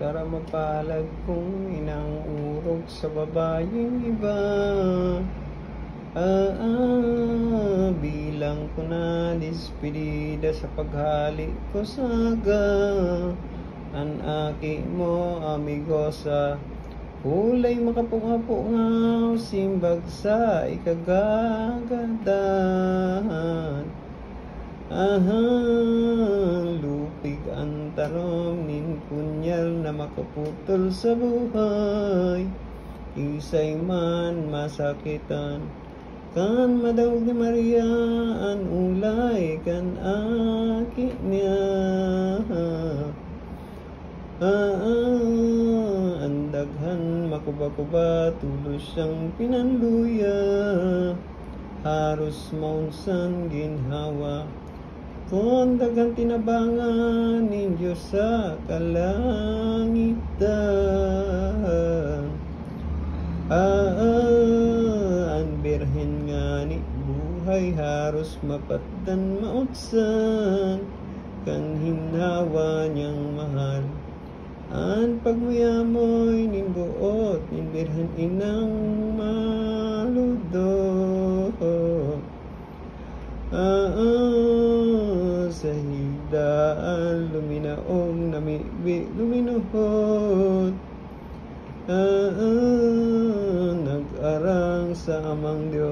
Karamapalag kong inang urog sa babayeng iba. Bilang ko na dispedida sa paghali ko saga. An aki mo amigosa, hulay makapunga-pungaw, simbag sa ikagagadan. Lupig ang tarong nin kunyal na makaputol sa buhay. Isay man masakitan, kan madawag ni Maria an ulay kan aki niya. Ang daghan makuba-kuba tulos siyang pinanluya. Haros maunsan ginhawa, kung dagang tinabangan ng Diyos sa kalangitan. Ang birhen nga ni buhay haros mapatdan mautsan, kan hinawa niyang mahal. An pagmayamoy nin buot nin birhen inang maludot. Sa higdaan luminaog namibi luminuhot. Nag-arang sa amang Diyos.